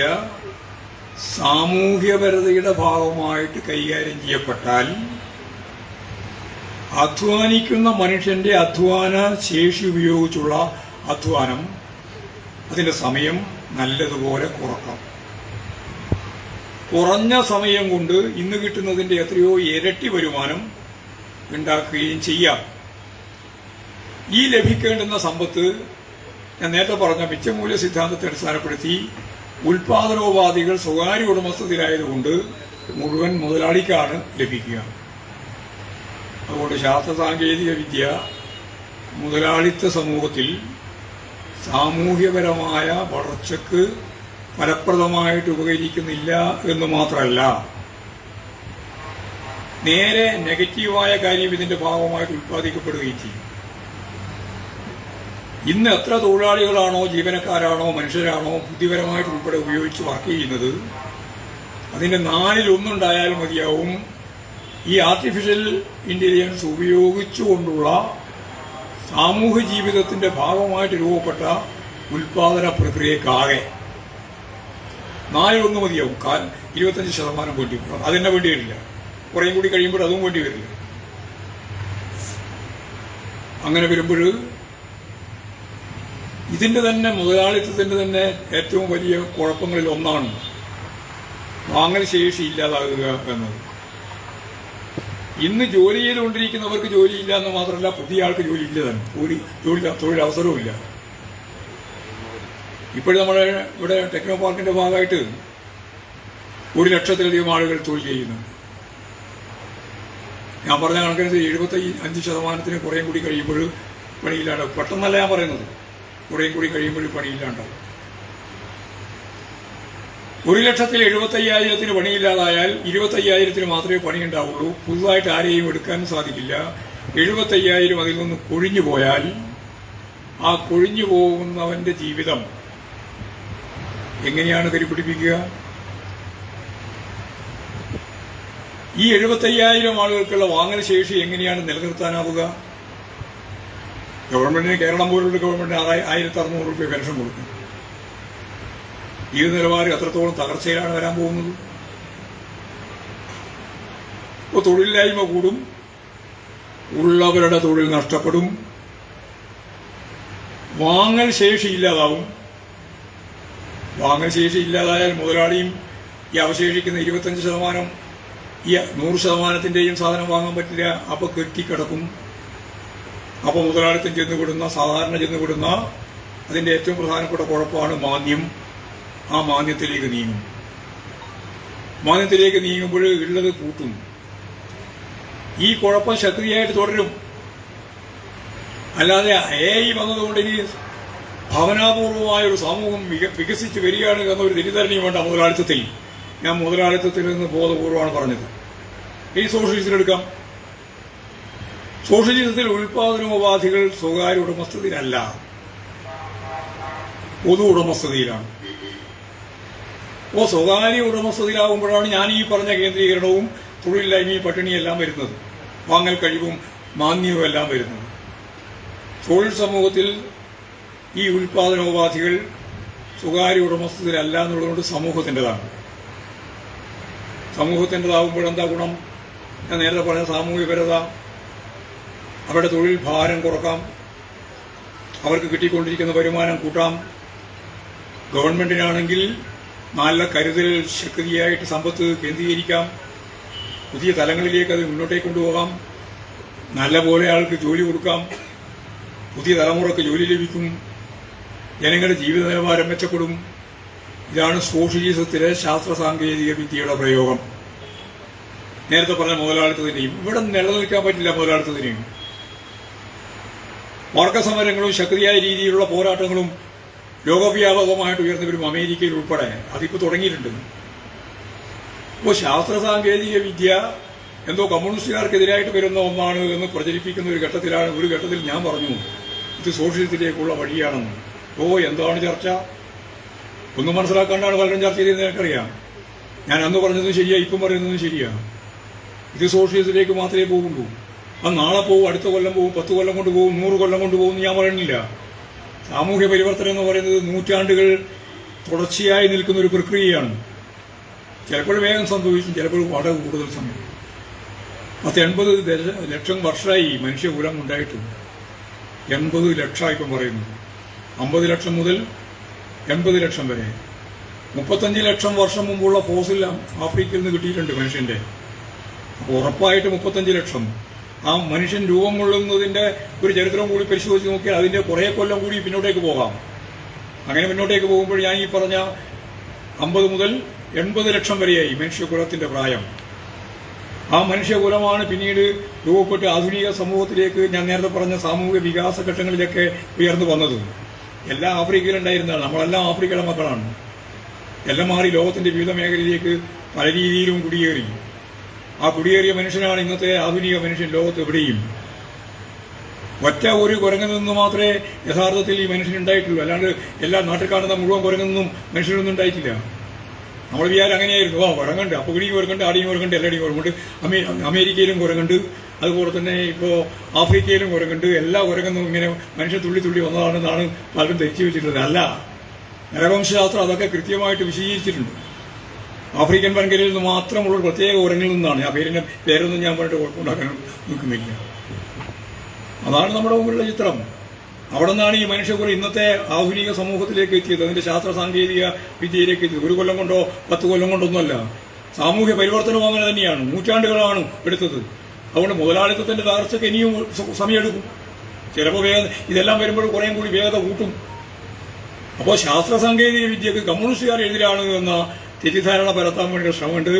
സാമൂഹ്യപരതയുടെ ഭാഗമായിട്ട് കൈകാര്യം ചെയ്യപ്പെട്ടാൽ അധ്വാനിക്കുന്ന മനുഷ്യന്റെ അധ്വാന ശേഷി ഉപയോഗിച്ചുള്ള അധ്വാനം അതിന്റെ സമയം നല്ലതുപോലെ കുറക്കാം. കുറഞ്ഞ സമയം കൊണ്ട് ഇന്ന് കിട്ടുന്നതിന്റെ എത്രയോ ഇരട്ടി വരുമാനം ഉണ്ടാക്കുകയും ചെയ്യാം. ഈ ലഭിക്കേണ്ടുന്ന സമ്പത്ത് ഞാൻ നേരത്തെ പറഞ്ഞ മിച്ചമൂല്യ സിദ്ധാന്തത്തെ അടിസ്ഥാനപ്പെടുത്തി ഉൽപാദനോപാധികൾ സ്വകാര്യ ഉടമസ്ഥതയിലായതുകൊണ്ട് മുഴുവൻ മുതലാളിക്കാണ് ലഭിക്കുക. അതുകൊണ്ട് ശാസ്ത്ര സാങ്കേതിക വിദ്യ മുതലാളിത്ത സമൂഹത്തിൽ സാമൂഹ്യപരമായ വളർച്ചയ്ക്ക് ഫലപ്രദമായിട്ട് ഉപകരിക്കുന്നില്ല എന്ന് മാത്രമല്ല, നേരെ നെഗറ്റീവായ കാര്യം ഇതിന്റെ ഭാഗമായിട്ട് ഉൽപ്പാദിക്കപ്പെടുകയും ചെയ്യും. ഇന്ന് എത്ര തൊഴിലാളികളാണോ ജീവനക്കാരാണോ മനുഷ്യരാണോ ബുദ്ധിപരമായിട്ട് ഉൾപ്പെടെ ഉപയോഗിച്ച് വർക്ക് ചെയ്യുന്നത്, അതിന്റെ 4/1 മതിയാവും ഈ ആർട്ടിഫിഷ്യൽ ഇന്റലിജൻസ് ഉപയോഗിച്ചുകൊണ്ടുള്ള സാമൂഹ്യ ജീവിതത്തിന്റെ ഭാഗമായിട്ട് രൂപപ്പെട്ട ഉൽപാദന പ്രക്രിയക്കാകെ 4/1 മതിയാവും. 25% വേണ്ടി വരും. അതെന്നെ വേണ്ടി വരില്ല. കുറേയും കൂടി കഴിയുമ്പോൾ അതും വേണ്ടി വരില്ല. അങ്ങനെ വരുമ്പോൾ ഇതിന്റെ തന്നെ മുതലാളിത്തത്തിന്റെ തന്നെ ഏറ്റവും വലിയ കുഴപ്പങ്ങളിൽ ഒന്നാണ് വാങ്ങൽ ശേഷി ഇല്ലാതാകുക എന്നത്. ഇന്ന് ജോലി ചെയ്തുകൊണ്ടിരിക്കുന്നവർക്ക് ജോലിയില്ല എന്ന് മാത്രമല്ല, പുതിയ ആൾക്ക് ജോലിയില്ല തന്നെ, തൊഴിലവസരവും ഇല്ല. ഇപ്പോഴും നമ്മുടെ ഇവിടെ ടെക്നോ പാർക്കിന്റെ ഭാഗമായിട്ട് 1,00,000-ലധികം ആളുകൾ തൊഴിൽ ചെയ്യുന്നുണ്ട്. ഞാൻ പറഞ്ഞ കണക്കനുസരിച്ച് 75% കുറേയും കൂടി കഴിയുമ്പോൾ പണിയില്ലാണ്ടാവും. പെട്ടെന്നല്ല ഞാൻ പറയുന്നത്, കുറേയും കൂടി കഴിയുമ്പോൾ പണിയില്ലാണ്ടാവും. 1,75,000 പണിയില്ലാതായാൽ 25,000 മാത്രമേ പണിയുണ്ടാവുള്ളൂ. പുതുതായിട്ട് ആരെയും എടുക്കാനും സാധിക്കില്ല. 75,000 അതിൽ നിന്ന് കൊഴിഞ്ഞു പോയാൽ ആ കൊഴിഞ്ഞു പോകുന്നവന്റെ ജീവിതം എങ്ങനെയാണ് കരുപിടിപ്പിക്കുക? ഈ 75,000 ആളുകൾക്കുള്ള വാങ്ങൽ ശേഷി എങ്ങനെയാണ് നിലനിർത്താനാവുക? ഗവൺമെന്റിന്, കേരളം പോലുള്ള ഗവൺമെന്റിന് 1600 രൂപ പെൻഷൻ കൊടുക്കും. ജീവിത നിലവാരം എത്രത്തോളം തകർച്ചയിലാണ് വരാൻ പോകുന്നത്. ഇപ്പോൾ തൊഴിലില്ലായ്മ കൂടും, ഉള്ളവരുടെ തൊഴിൽ നഷ്ടപ്പെടും, വാങ്ങൽ ശേഷി ഇല്ലാതാവും. വാങ്ങൽ ശേഷി ഇല്ലാതായാൽ മുതലാളിയും ഈ അവശേഷിക്കുന്ന 25%, ഈ 100%ന്റെയും സാധനം വാങ്ങാൻ പറ്റില്ല. അപ്പൊ കെട്ടിക്കിടക്കും. അപ്പൊ മുതലാളിത്തം ചെന്നുവിടുന്ന, സാധാരണ ചെന്നുവിടുന്ന അതിന്റെ ഏറ്റവും പ്രധാനപ്പെട്ട കുഴപ്പമാണ് മാന്ദ്യം. ആ മാന്ദ്യത്തിലേക്ക് നീങ്ങും. മാന്ദ്യത്തിലേക്ക് നീങ്ങുമ്പോൾ ഉള്ളത് കൂട്ടും. ഈ കുഴപ്പം ശക്തിയായിട്ട് തുടരും. അല്ലാതെ AI വന്നതുകൊണ്ട് ഇനി ഭാവനാപൂർവമായ ഒരു സമൂഹം വികസിച്ച് വരികയാണ് എന്നൊരു തെറ്റിദ്ധാരണയും വേണ്ട മുതലാളിത്തത്തിൽ. ഞാൻ മുതലാളിത്തത്തിൽ നിന്ന് ബോധപൂർവമാണ് പറഞ്ഞത്. ഈ സോഷ്യലിസത്തിലെടുക്കാം. സോഷ്യലിസത്തിൽ ഉൽപാദനോപാധികൾ സ്വകാര്യ ഉടമസ്ഥതയിലല്ല, പൊതു ഉടമസ്ഥതയിലാണ്. അപ്പോൾ സ്വകാര്യ ഉടമസ്ഥതയിലാകുമ്പോഴാണ് ഞാൻ ഈ പറഞ്ഞ കേന്ദ്രീകരണവും തൊഴിലില്ലായ്മയും പട്ടിണിയും എല്ലാം വരുന്നത്, വാങ്ങൽ കഴിവും മാന്ദ്യവും എല്ലാം വരുന്നത്. തൊഴിൽ സമൂഹത്തിൽ ഈ ഉൽപാദനോപാധികൾ സ്വകാര്യ ഉടമസ്ഥതയിലല്ല എന്നുള്ളതുകൊണ്ട് സമൂഹത്തിൻ്റെതാണ്. സമൂഹത്തിൻ്റെതാകുമ്പോഴെന്താ ഗുണം? ഞാൻ നേരത്തെ പറഞ്ഞ സാമൂഹികപരത, അവരുടെ തൊഴിൽ ഭാരം കുറക്കാം, അവർക്ക് കിട്ടിക്കൊണ്ടിരിക്കുന്ന വരുമാനം കൂട്ടാം. ഗവൺമെന്റിനാണെങ്കിൽ നല്ല കരുതൽ ശക്തിയായിട്ട് സമ്പത്ത് കേന്ദ്രീകരിക്കാം, പുതിയ തലങ്ങളിലേക്ക് അത് മുന്നോട്ടേക്ക് കൊണ്ടുപോകാം, നല്ല പോലെ ആൾക്ക് ജോലി കൊടുക്കാം, പുതിയ തലമുറക്ക് ജോലി ലഭിക്കും, ജനങ്ങളുടെ ജീവിത നിലവാരം മെച്ചപ്പെടും. ഇതാണ് സോഷ്യലിസത്തിലെ ശാസ്ത്ര സാങ്കേതിക വിദ്യയുടെ പ്രയോഗം. നേരത്തെ പറഞ്ഞ മുതലാളിത്തത്തിന്റെയും ഇവിടെ നിലനിൽക്കാൻ പറ്റില്ല. മുതലാളിത്തത്തിനെയും വർഗസമരങ്ങളും ശക്തിയായ രീതിയിലുള്ള പോരാട്ടങ്ങളും ലോകവ്യാപകമായിട്ട് ഉയർന്നവരും അമേരിക്കയിൽ ഉൾപ്പെടെ അതിപ്പോൾ തുടങ്ങിയിട്ടുണ്ട്. അപ്പോൾ ശാസ്ത്ര സാങ്കേതിക വിദ്യ എന്തോ കമ്മ്യൂണിസ്റ്റുകാർക്കെതിരായിട്ട് വരുന്ന ഒന്നാണ് എന്ന് പ്രചരിപ്പിക്കുന്ന ഒരു ഘട്ടത്തിൽ ഞാൻ പറഞ്ഞു ഇത് സോഷ്യലിസത്തിലേക്കുള്ള വഴിയാണെന്ന്. എന്താണ് ചർച്ച? ഒന്നും മനസ്സിലാക്കാണ്ടാണ് പലരും ചർച്ച ചെയ്തത്. എനിക്കറിയാം. ഞാൻ അന്ന് പറഞ്ഞതും ശരിയാ, ഇപ്പം പറയുന്നതും ശരിയാ. ഇത് സോഷ്യലിസത്തിലേക്ക് മാത്രമേ പോകുള്ളൂ. അത് നാളെ പോകും, അടുത്ത കൊല്ലം പോകും, 10 കൊല്ലം കൊണ്ട് പോകും, 100 കൊല്ലം കൊണ്ട് പോകും ഞാൻ പറയുന്നില്ല. സാമൂഹ്യ പരിവർത്തനം എന്ന് പറയുന്നത് നൂറ്റാണ്ടുകൾ തുടർച്ചയായി നിൽക്കുന്ന ഒരു പ്രക്രിയയാണ്. ചിലപ്പോൾ വേഗം സംഭവിക്കും, ചിലപ്പോൾ വളരെ കൂടുതൽ സമയം. 80 ലക്ഷം വർഷമായി മനുഷ്യകുലം ഉണ്ടായിട്ടുണ്ട്. 80 ലക്ഷമായി ഇപ്പം പറയുന്നത്. 50 ലക്ഷം മുതൽ 80 ലക്ഷം വരെ. 35 ലക്ഷം വർഷം മുമ്പുള്ള ഫോസിൽ ആഫ്രിക്കയിൽ നിന്ന് കിട്ടിയിട്ടുണ്ട് മനുഷ്യന്റെ. അപ്പോൾ ഉറപ്പായിട്ട് 35 ലക്ഷം. ആ മനുഷ്യൻ രൂപം കൊള്ളുന്നതിന്റെ ഒരു ചരിത്രം കൂടി പരിശോധിച്ച് നോക്കിയാൽ അതിന്റെ കുറെ കൊല്ലം കൂടി പിന്നോട്ടേക്ക് പോകാം. അങ്ങനെ മുന്നോട്ടേക്ക് പോകുമ്പോൾ ഞാൻ ഈ പറഞ്ഞ 50 മുതൽ 80 ലക്ഷം വരെയായി മനുഷ്യകുലത്തിന്റെ പ്രായം. ആ മനുഷ്യകുലമാണ് പിന്നീട് രൂപപ്പെട്ട് ആധുനിക സമൂഹത്തിലേക്ക് ഞാൻ നേരത്തെ പറഞ്ഞ സാമൂഹിക വികാസ ഘട്ടങ്ങളിലൊക്കെ ഉയർന്നു വന്നത്. എല്ലാം ആഫ്രിക്കയിലുണ്ടായിരുന്നതാണ്. നമ്മളെല്ലാം ആഫ്രിക്കയുടെ മക്കളാണ്. എല്ലാം മാറി ലോകത്തിന്റെ വിവിധ മേഖലയിലേക്ക് പല രീതിയിലും കുടിയേറി. ആ കുടിയേറിയ മനുഷ്യനാണ് ഇന്നത്തെ ആധുനിക മനുഷ്യൻ ലോകത്ത് എവിടെയും. ഒറ്റ ഒരു കുരങ്ങിൽ നിന്ന് മാത്രമേ യഥാർത്ഥത്തിൽ ഈ മനുഷ്യനുണ്ടായിട്ടുള്ളൂ. അല്ലാണ്ട് എല്ലാ നാട്ടിൽ കാണുന്ന മുഴുവൻ കുരങ്ങിൽ നിന്നും മനുഷ്യനൊന്നും ഉണ്ടായിട്ടില്ല. നമ്മൾ വിചാരം അങ്ങനെയായിരുന്നു. കുരങ്ങുണ്ട്, അപ്പോൾ ഇടിയും കുരങ്ങുണ്ട്, ആടിയും കുരങ്ങുണ്ട്, എല്ലാടിയും കുരങ്ങുണ്ട്. അമേരിക്കയിലും കുരങ്ങുണ്ട്, അതുപോലെ തന്നെ ഇപ്പോൾ ആഫ്രിക്കയിലും കുരങ്ങുണ്ട്. എല്ലാ കുരങ്ങുന്നും ഇങ്ങനെ മനുഷ്യൻ തുള്ളി തുള്ളി വന്നതാണെന്നാണ് പലരും ധരിച്ചു വെച്ചിട്ടുള്ളത്. അല്ല, നരവംശാസ്ത്രം അതൊക്കെ കൃത്യമായിട്ട് വിശദീകരിച്ചിട്ടുണ്ട്. ആഫ്രിക്കൻ വൻകരയിൽ നിന്ന് മാത്രമുള്ള പ്രത്യേക കുരങ്ങിൽ നിന്നാണ്. ആ പേരൊന്നും ഞാൻ പറഞ്ഞിട്ട് കുഴപ്പമുണ്ടാക്കാൻ നിൽക്കുന്നില്ല. അതാണ് നമ്മുടെ മുമ്പിലുള്ള ചിത്രം. അവിടെ നിന്നാണ് ഈ മനുഷ്യകുലം ഇന്നത്തെ ആധുനിക സമൂഹത്തിലേക്ക് എത്തിയത്, അതിന്റെ ശാസ്ത്ര സാങ്കേതിക വിദ്യയിലേക്ക് എത്തിയത്. 1 കൊല്ലം കൊണ്ടോ 10 കൊല്ലം കൊണ്ടൊന്നുമല്ല. സാമൂഹ്യ പരിവർത്തനവും അങ്ങനെ തന്നെയാണ്. നൂറ്റാണ്ടുകളാണ് എടുത്തത്. അതുകൊണ്ട് മുതലാളിത്തത്തിന്റെ തകർച്ചയ്ക്ക് ഇനിയും സമയമെടുക്കും. ചിലപ്പോൾ ഇതെല്ലാം വരുമ്പോൾ കുറേ കൂടി വേഗത കൂട്ടും. അപ്പോൾ ശാസ്ത്ര സാങ്കേതിക വിദ്യക്ക് കമ്മ്യൂണിസ്റ്റുകാർ എതിരാണ് എന്ന തെറ്റിദ്ധാരണ പരത്താൻ വേണ്ടി ശ്രമമുണ്ട്.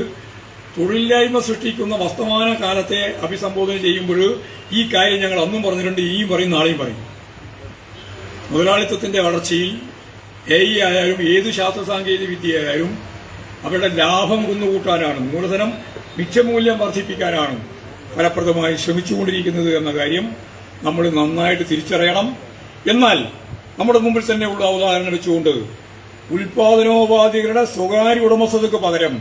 തൊഴിലില്ലായ്മ സൃഷ്ടിക്കുന്ന വർത്തമാന കാലത്തെ അഭിസംബോധന ചെയ്യുമ്പോൾ ഈ കാര്യം ഞങ്ങൾ അന്നും പറഞ്ഞിട്ടുണ്ട്, ഇനിയും പറയും, നാളെയും പറയും. മുതലാളിത്തത്തിന്റെ വളർച്ചയിൽ AI ആയാലും ഏത് ശാസ്ത്ര സാങ്കേതിക വിദ്യയായാലും അവരുടെ ലാഭം കുന്നുകൂട്ടാനാണ്, മൂലധനം മിച്ചമൂല്യം വർദ്ധിപ്പിക്കാനാണ് ഫലപ്രദമായി ശ്രമിച്ചുകൊണ്ടിരിക്കുന്നത് എന്ന കാര്യം നമ്മൾ നന്നായിട്ട് തിരിച്ചറിയണം. എന്നാൽ നമ്മുടെ മുമ്പിൽ തന്നെയുള്ള ഉദാഹരണം വെച്ചുകൊണ്ട് ഉൽപാദനോപാധികളുടെ സ്വകാര്യ ഉടമസ്ഥതയ്ക്ക് പകരം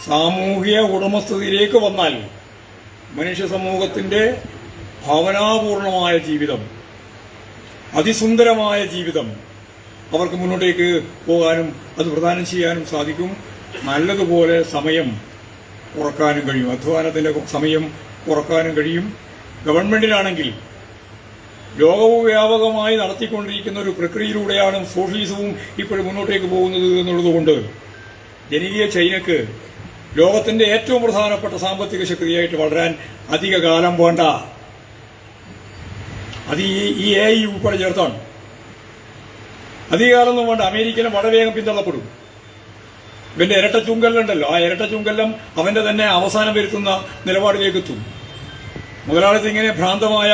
സാമൂഹിക ഉടമസ്ഥതയിലേക്ക് വന്നാൽ മനുഷ്യ സമൂഹത്തിന്റെ ഭാവനാപൂർണമായ ജീവിതം, അതിസുന്ദരമായ ജീവിതം അവർക്ക് മുന്നോട്ടേക്ക് പോകാനും അത് പ്രദാനം ചെയ്യാനും സാധിക്കും. നല്ലതുപോലെ സമയം കുറക്കാനും കഴിയും, അധ്വാനത്തിന്റെ സമയം കുറക്കാനും കഴിയും. ഗവൺമെന്റിനാണെങ്കിൽ ലോകവ്യാപകമായി നടത്തിക്കൊണ്ടിരിക്കുന്ന ഒരു പ്രക്രിയയിലൂടെയാണ് സോഷ്യലിസവും ഇപ്പോഴും മുന്നോട്ടേക്ക് പോകുന്നത് എന്നുള്ളതുകൊണ്ട് ജനകീയ ചൈനക്ക് ലോകത്തിന്റെ ഏറ്റവും പ്രധാനപ്പെട്ട സാമ്പത്തിക ശക്തിയായിട്ട് വളരാൻ അധിക കാലം വേണ്ട. അത് ഈ AI ഉൾപ്പെടെ ചേർത്താണ്. അധികകാലമൊന്നും വേണ്ട. അമേരിക്കയിലും വളരെ വേഗം പിന്തള്ളപ്പെടും. ഇവന്റെ ഇരട്ട ചുങ്കല്ലുണ്ടല്ലോ, ആ ഇരട്ട ചുങ്കല്ലം അവന്റെ തന്നെ അവസാനം വരുത്തുന്ന നിലപാടിലേക്ക് എത്തും. മുതലാളിത്തം ഇങ്ങനെ ഭ്രാന്തമായ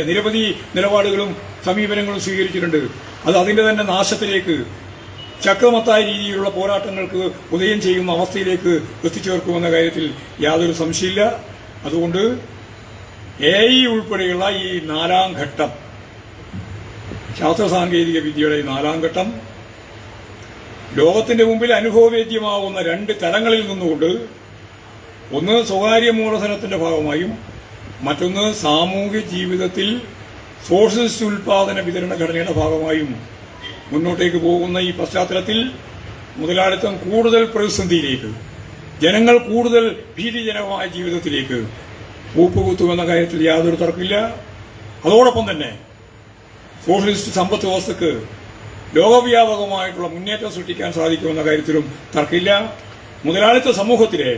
നിരവധി നിലപാടുകളും സമീപനങ്ങളും സ്വീകരിച്ചിട്ടുണ്ട്. അത് അതിന്റെ തന്നെ നാശത്തിലേക്ക്, ചക്രമത്തായ രീതിയിലുള്ള പോരാട്ടങ്ങൾക്ക് ഉദയം ചെയ്യുന്ന അവസ്ഥയിലേക്ക് എത്തിച്ചേർക്കുമെന്ന കാര്യത്തിൽ യാതൊരു സംശയമില്ല. അതുകൊണ്ട് AI ഉൾപ്പെടെയുള്ള ഈ 4ാം ഘട്ടം, ശാസ്ത്ര സാങ്കേതിക വിദ്യയുടെ ഈ 4ാം ഘട്ടം ലോകത്തിന്റെ മുമ്പിൽ അനുഭവവേദ്യമാവുന്ന 2 തലങ്ങളിൽ നിന്നുകൊണ്ട്, ഒന്ന് സ്വകാര്യ മൂലധനത്തിന്റെ ഭാഗമായും മറ്റൊന്ന് സാമൂഹ്യ ജീവിതത്തിൽ സോഷ്യലിസ്റ്റ് ഉൽപാദന വിതരണ ഘടനയുടെ ഭാഗമായും മുന്നോട്ടേക്ക് പോകുന്ന ഈ പശ്ചാത്തലത്തിൽ മുതലാളിത്തം കൂടുതൽ പ്രതിസന്ധിയിലേക്ക്, ജനങ്ങൾ കൂടുതൽ ഭീതിജനകമായ ജീവിതത്തിലേക്ക് കൂപ്പുകുത്തുമെന്ന കാര്യത്തിൽ യാതൊരു തർക്കമില്ല. അതോടൊപ്പം തന്നെ സോഷ്യലിസ്റ്റ് സമ്പദ് വ്യവസ്ഥക്ക് ലോകവ്യാപകമായിട്ടുള്ള മുന്നേറ്റം സൃഷ്ടിക്കാൻ സാധിക്കുമെന്ന കാര്യത്തിലും തർക്കമില്ല. മുതലാളിത്ത സമൂഹത്തിലെ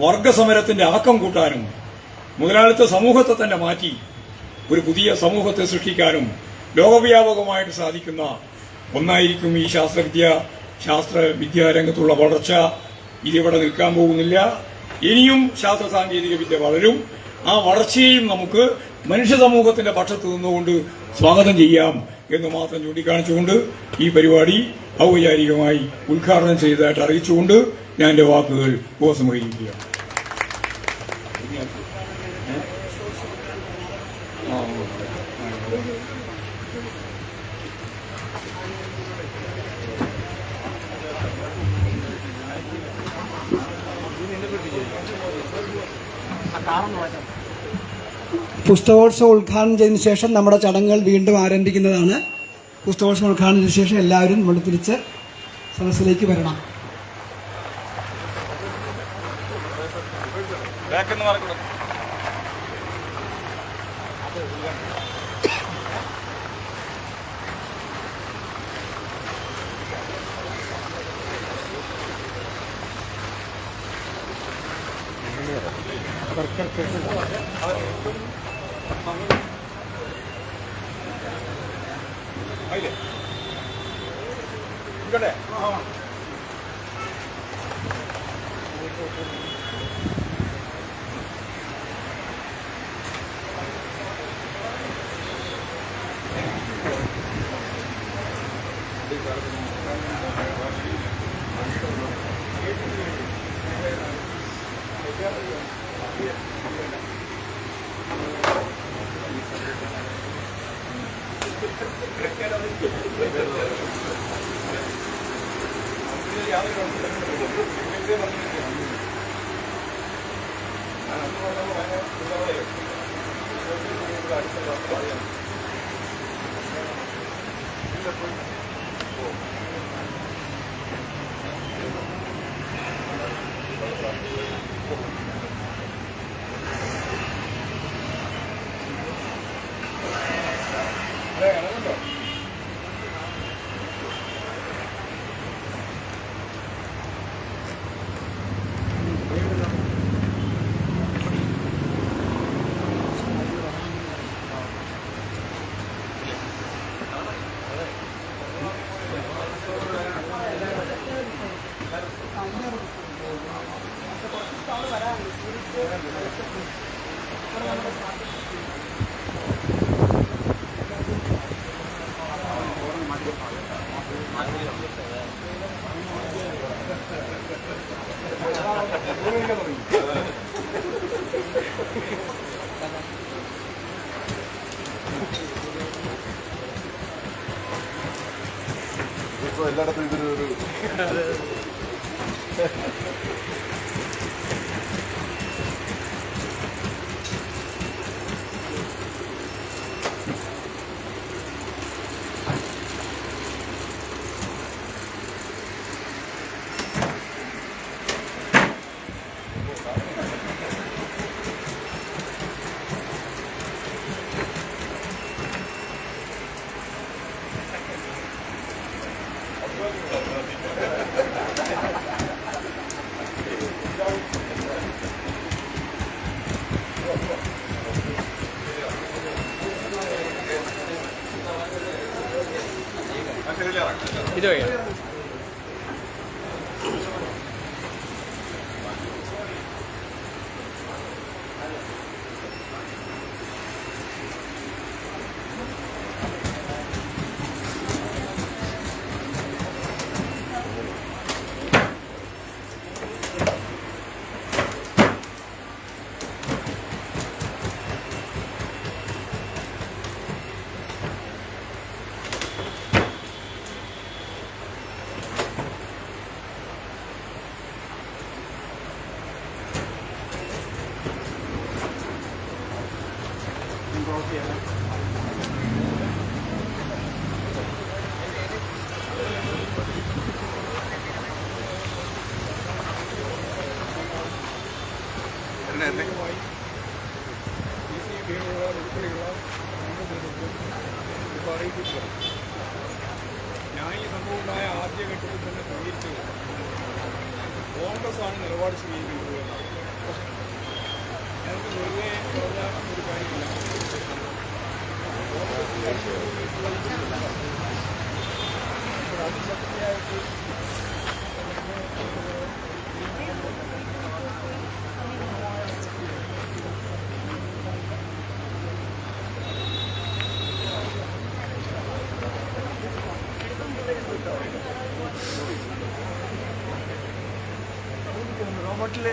വർഗസമരത്തിന്റെ ആക്കം കൂട്ടാനും മുതലാളിത്ത സമൂഹത്തെ തന്നെ മാറ്റി ഒരു പുതിയ സമൂഹത്തെ സൃഷ്ടിക്കാനും ലോകവ്യാപകമായിട്ട് സാധിക്കുന്ന ഒന്നായിരിക്കും ഈ ശാസ്ത്രവിദ്യാരംഗത്തുള്ള വളർച്ച. ഇതിവിടെ നിൽക്കാൻ പോകുന്നില്ല. ഇനിയും ശാസ്ത്ര സാങ്കേതിക വിദ്യ വളരും. ആ വളർച്ചയെയും നമുക്ക് മനുഷ്യ സമൂഹത്തിന്റെ പക്ഷത്ത് നിന്നുകൊണ്ട് സ്വാഗതം ചെയ്യാം എന്ന് മാത്രം ചൂണ്ടിക്കാണിച്ചുകൊണ്ട് ഈ പരിപാടി ഔപചാരികമായി ഉദ്ഘാടനം ചെയ്തതായിട്ട് അറിയിച്ചുകൊണ്ട് ഞാൻ എന്റെ വാക്കുകൾ ഉപസംഹരിക്കുകയാണ്. പുസ്തകോത്സവം ഉദ്ഘാടനം ചെയ്തതിനു ശേഷം നമ്മുടെ ചടങ്ങുകൾ വീണ്ടും ആരംഭിക്കുന്നതാണ്. പുസ്തകോത്സവം ഉദ്ഘാടനത്തിന് ശേഷം എല്ലാവരും നമ്മൾ തിരിച്ച് സദസ്സിലേക്ക് വരണം. എല്ലായിടത്തും ഇതൊരു ഇത് വയ്യ ഞാൻ ഈ സംഭവം ഉണ്ടായ ആദ്യഘട്ടത്തിൽ തന്നെ പ്രതികരിച്ചത് കോൺഗ്രസ് ആണ് നിലപാട് സ്വീകരിക്കുന്നത് എന്നാണ്. ഞങ്ങൾക്ക് വെറുതെ പറഞ്ഞ ഒരു കാര്യമില്ല. റോബോട്ടിൽ